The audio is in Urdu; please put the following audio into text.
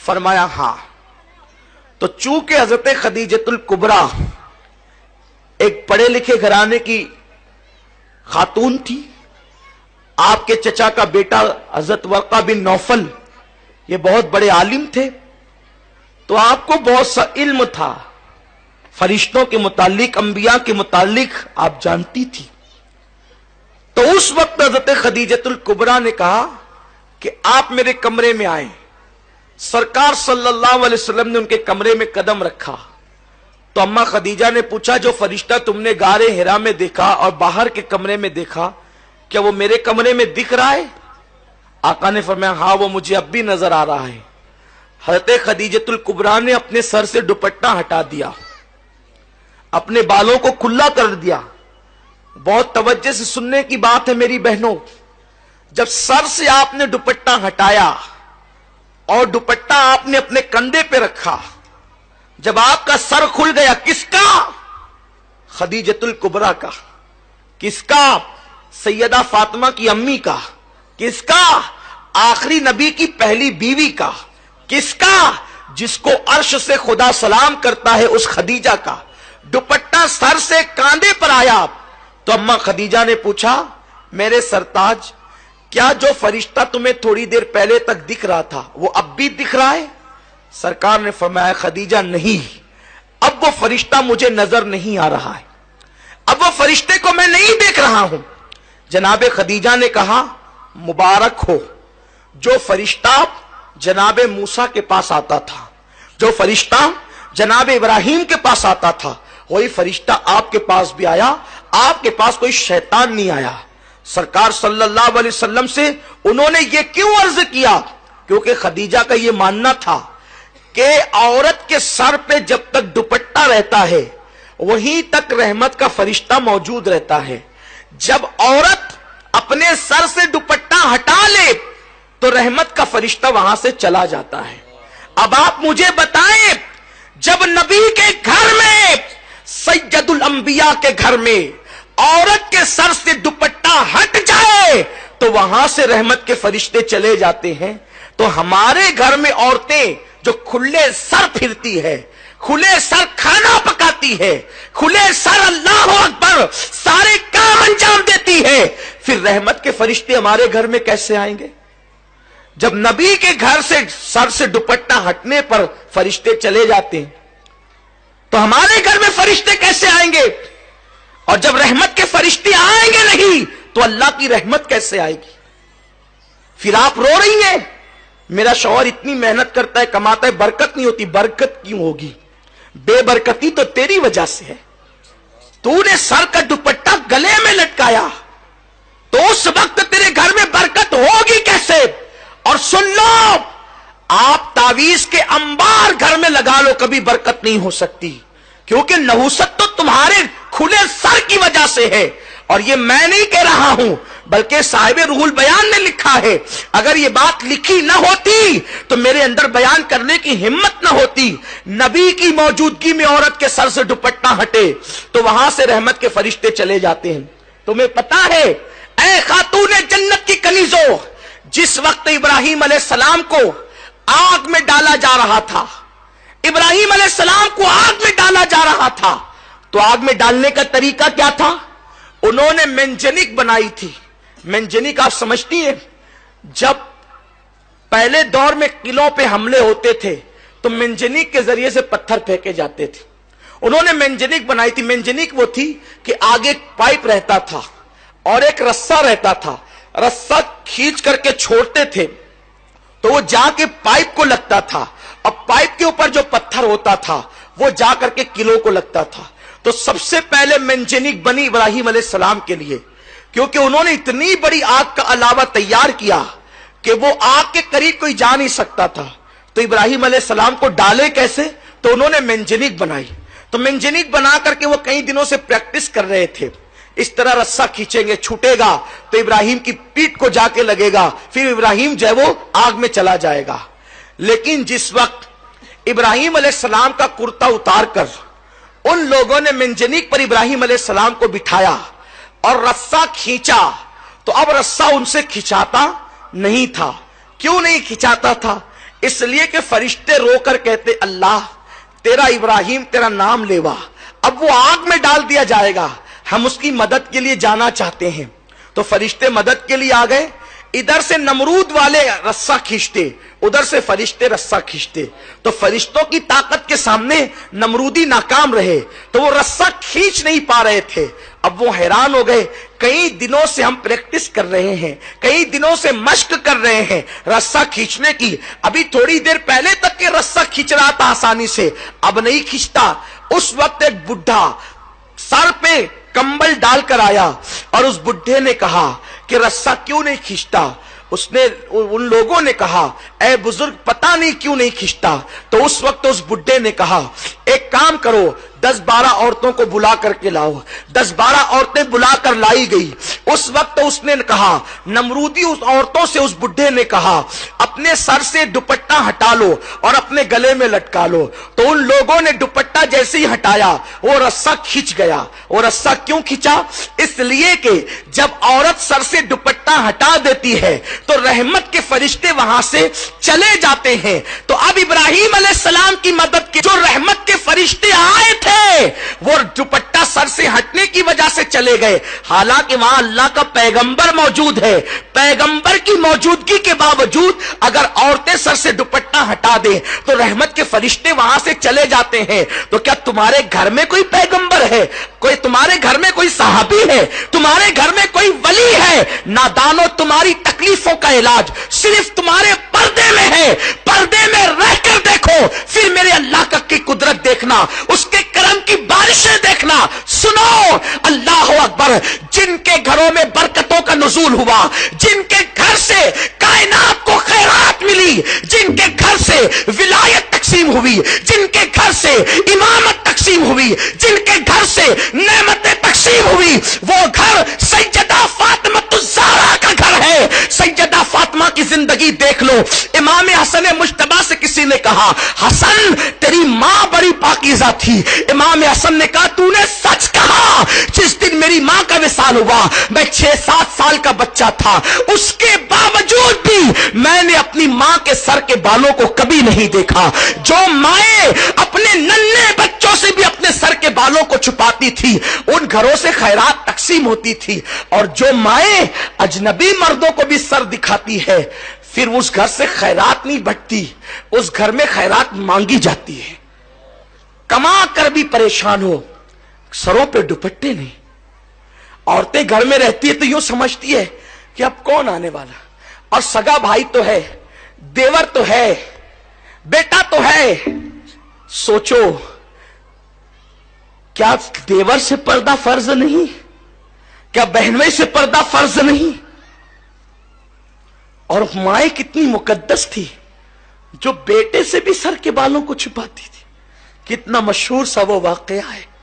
فرمایا ہاں. تو چونکہ حضرت خدیجۃ الکبریٰ ایک پڑھے لکھے گھرانے کی خاتون تھی، آپ کے چچا کا بیٹا حضرت ورقہ بن نوفل یہ بہت بڑے عالم تھے، تو آپ کو بہت سا علم تھا، فرشتوں کے متعلق، انبیاء کے متعلق آپ جانتی تھی. تو اس وقت حضرت خدیجۃ الکبریٰ نے کہا کہ آپ میرے کمرے میں آئیں. سرکار صلی اللہ علیہ وسلم نے ان کے کمرے میں قدم رکھا تو اماں خدیجہ نے پوچھا جو فرشتہ تم نے غار حرا میں دیکھا اور باہر کے کمرے میں دیکھا، کیا وہ میرے کمرے میں دکھ رہا ہے؟ آقا نے فرمایا ہاں وہ مجھے اب بھی نظر آ رہا ہے. حضرت خدیجۃ الکبریٰ نے اپنے سر سے دوپٹہ ہٹا دیا، اپنے بالوں کو کھلا کر دیا. بہت توجہ سے سننے کی بات ہے میری بہنوں، جب سر سے آپ نے دوپٹہ ہٹایا اور دوپٹہ آپ نے اپنے کندھے پہ رکھا، جب آپ کا سر کھل گیا، کس کا؟ خدیجۃ الکبریٰ کا. کس کا؟ سیدہ فاطمہ کی امی کا. کس کا؟ آخری نبی کی پہلی بیوی کا. کس کا؟ جس کو عرش سے خدا سلام کرتا ہے اس خدیجہ کا. دوپٹہ سر سے کاندھے پر آیا تو اماں خدیجہ نے پوچھا میرے سرتاج، کیا جو فرشتہ تمہیں تھوڑی دیر پہلے تک دکھ رہا تھا وہ اب بھی دکھ رہا ہے؟ سرکار نے فرمایا خدیجہ نہیں، اب وہ فرشتہ مجھے نظر نہیں آ رہا ہے، اب وہ فرشتے کو میں نہیں دیکھ رہا ہوں. جناب خدیجہ نے کہا مبارک ہو، جو فرشتہ جناب موسیٰ کے پاس آتا تھا، جو فرشتہ جناب ابراہیم کے پاس آتا تھا، وہی فرشتہ آپ کے پاس بھی آیا. آپ کے پاس کوئی شیطان نہیں آیا. سرکار صلی اللہ علیہ وسلم سے انہوں نے یہ کیوں عرض کیا؟ کیونکہ خدیجہ کا یہ ماننا تھا کہ عورت کے سر پہ جب تک دوپٹہ رہتا ہے وہیں تک رحمت کا فرشتہ موجود رہتا ہے. جب عورت اپنے سر سے دوپٹہ ہٹا لے تو رحمت کا فرشتہ وہاں سے چلا جاتا ہے. اب آپ مجھے بتائیں، جب نبی کے گھر میں، سید الانبیاء کے گھر میں عورت کے سر سے دوپٹہ ہٹ جائے تو وہاں سے رحمت کے فرشتے چلے جاتے ہیں، تو ہمارے گھر میں عورتیں جو کھلے سر پھرتی ہے، کھلے سر کھانا پکاتی ہے، کھلے سر اللہ اکبر سارے کام انجام دیتی ہے، پھر رحمت کے فرشتے ہمارے گھر میں کیسے آئیں گے؟ جب نبی کے گھر سے سر سے دوپٹہ ہٹنے پر فرشتے چلے جاتے ہیں تو ہمارے گھر میں فرشتے کیسے آئیں گے؟ اور جب رحمت کے فرشتے آئیں گے نہیں تو اللہ کی رحمت کیسے آئے گی؟ پھر آپ رو رہی ہیں میرا شوہر اتنی محنت کرتا ہے، کماتا ہے، برکت نہیں ہوتی. برکت کیوں ہوگی؟ بے برکتی تو تیری وجہ سے ہے. تو نے سر کا دوپٹہ گلے میں لٹکایا تو اس وقت تیرے گھر میں برکت ہوگی کیسے؟ اور سن لو، آپ تعویذ کے انبار گھر میں لگا لو، کبھی برکت نہیں ہو سکتی، کیونکہ نحوست تو تمہارے کھلے سر کی وجہ سے ہے. اور یہ میں نہیں کہہ رہا ہوں بلکہ صاحب روح البیان نے لکھا ہے. اگر یہ بات لکھی نہ ہوتی تو میرے اندر بیان کرنے کی ہمت نہ ہوتی. نبی کی موجودگی میں عورت کے سر سے دوپٹہ ہٹے تو وہاں سے رحمت کے فرشتے چلے جاتے ہیں. تمہیں پتا ہے اے خاتون جنت کی کنیزوں، جس وقت ابراہیم علیہ السلام کو آگ میں ڈالا جا رہا تھا، ابراہیم علیہ السلام کو آگ میں ڈالا جا رہا تھا، تو آگ میں ڈالنے کا طریقہ کیا تھا؟ انہوں نے منجنیق بنائی تھی. منجنیق آپ سمجھتی ہیں، جب پہلے دور میں قلعوں پہ حملے ہوتے تھے تو منجنیق کے ذریعے سے پتھر پھینکے جاتے تھے. انہوں نے منجنیق بنائی تھی. منجنیق وہ تھی کہ آگے پائپ رہتا تھا اور ایک رسہ رہتا تھا، رسہ کھینچ کر کے چھوڑتے تھے تو وہ جا کے پائپ کو لگتا تھا، اور پائپ کے اوپر جو پتھر ہوتا تھا وہ جا کر کے قلعوں کو لگتا تھا. تو سب سے پہلے منجنیق بنی ابراہیم علیہ السلام کے لیے، کیونکہ انہوں نے اتنی بڑی آگ کا علاوہ تیار کیا کہ وہ آگ کے قریب کوئی جا نہیں سکتا تھا. تو ابراہیم علیہ السلام کو ڈالے کیسے؟ تو انہوں نے منجنیق بنائی. تو منجنیق بنا کر کے وہ کئی دنوں سے پریکٹس کر رہے تھے. اس طرح رسہ کھینچیں گے، چھوٹے گا تو ابراہیم کی پیٹھ کو جا کے لگے گا، پھر ابراہیم جو ہے وہ آگ میں چلا جائے گا. لیکن جس وقت ابراہیم علیہ السلام کا کرتا اتار کر ان لوگوں نے منجنیق پر ابراہیم علیہ السلام کو بٹھایا اور رسہ کھینچا تو اب رسہ ان سے کھینچاتا نہیں تھا. کیوں نہیں کھینچاتا تھا؟ اس لیے کہ فرشتے رو کر کہتے اللہ تیرا ابراہیم تیرا نام لیوا، اب وہ آگ میں ڈال دیا جائے گا، ہم اس کی مدد کے لیے جانا چاہتے ہیں۔ تو فرشتے مدد کے لیے آ گئے، ادھر سے نمرود والے رسا کھینچتے، ادھر سے فرشتے رسا کھینچتے، تو فرشتوں کی طاقت کے سامنے نمرودی ناکام رہے، تو وہ رسا کھینچ نہیں پا رہے تھے۔ اب وہ حیران ہو گئے، کئی دنوں سے ہم پریکٹس کر رہے ہیں، کئی دنوں سے مشق کر رہے ہیں رسا کھینچنے کی، ابھی تھوڑی دیر پہلے تک کہ رسا کھینچ رہا تھا آسانی سے، اب نہیں کھینچتا۔ اس وقت ایک بڈھا سر پہ کمبل ڈال کر آیا اور اس بڈھے نے کہا کہ رسا کیوں نہیں کھینچتا؟ ان لوگوں نے کہا اے بزرگ پتہ نہیں کیوں نہیں کھینچتا۔ تو اس وقت اس بڈھے نے کہا ایک کام کرو، 10-12 عورتوں کو بلا کر کے لاؤ۔ 10-12 عورتیں بلا کر لائی گئی۔ اس وقت اس نے کہا، نمرودی اس عورتوں سے اس بڈھے نے کہا اپنے سر سے دوپٹہ ہٹا لو اور اپنے گلے میں لٹکا لو۔ تو ان لوگوں نے دوپٹہ جیسے ہی ہٹایا وہ رسا کھینچ گیا۔ وہ رسا کیوں کھینچا؟ اس لیے کہ جب عورت سر سے دوپٹہ ہٹا دیتی ہے تو رحمت کے فرشتے وہاں سے چلے جاتے ہیں۔ تو اب ابراہیم علیہ السلام کی مدد کے جو رحمت کے فرشتے آئے تھے وہ دوپٹہ سر سے ہٹنے کی وجہ سے چلے گئے، حالانکہ وہاں اللہ کا پیغمبر موجود ہے۔ پیغمبر کی موجودگی کے باوجود اگر عورتیں سر سے دوپٹہ ہٹا دیں تو رحمت کے فرشتے وہاں سے چلے جاتے ہیں۔ تو کیا تمہارے گھر میں کوئی پیغمبر ہے؟ کوئی تمہارے گھر میں کوئی صحابی ہے؟ تمہارے گھر میں کوئی ولی ہے؟ نادانو تمہاری تکلیفوں کا علاج صرف تمہارے پردے میں ہے۔ پردے میں رہ کر دیکھو، پھر میرے اللہ کی قدرت دیکھنا، اس کے کرم کی بارشیں دیکھنا۔ سنو اللہ اکبر، جن کے گھروں میں برکتوں کا نزول ہوا، جن کے گھر سے کائنات کو خیرات ملی، جن کے گھر سے ولایت تقسیم ہوئی، جن کے گھر سے امامت تقسیم ہوئی، جن کے گھر سے نعمتیں تقسیم ہوئی، وہ گھر سیدہ فاطمہ الزہرا کا گھر ہے۔ سیدہ فاطمہ کی زندگی دیکھ لو۔ امام حسن مجتبی سے کسی نے کہا حسن تیری ماں بڑی پاکیزہ تھی۔ امام حسن نے کہا تو نے سچ کہا، جس دن میری ماں کا وصال ہوا میں 6-7 سال کا بچہ تھا، اس کے باوجود بھی میں نے اپنی ماں کے سر کے بالوں کو کبھی نہیں دیکھا۔ جو مائیں اپنے ننھے بچوں سے بھی اپنے سر کے بالوں کو چھپاتی تھی ان گھروں سے خیرات تقسیم ہوتی تھی، اور جو مائیں اجنبی مردوں کو بھی سر دکھاتی ہے پھر اس گھر سے خیرات نہیں بٹتی، اس گھر میں خیرات مانگی جاتی ہے۔ کما کر بھی پریشان ہو، سروں پہ دوپٹے نہیں۔ عورتیں گھر میں رہتی ہے تو یوں سمجھتی ہے کہ اب کون آنے والا، اور سگا بھائی تو ہے، دیور تو ہے، بیٹا تو ہے۔ سوچو کیا دیور سے پردہ فرض نہیں؟ کیا بہنوئی سے پردہ فرض نہیں؟ اور مائیں کتنی مقدس تھی جو بیٹے سے بھی سر کے بالوں کو چھپاتی تھی۔ کتنا مشہور سا وہ واقعہ ہے۔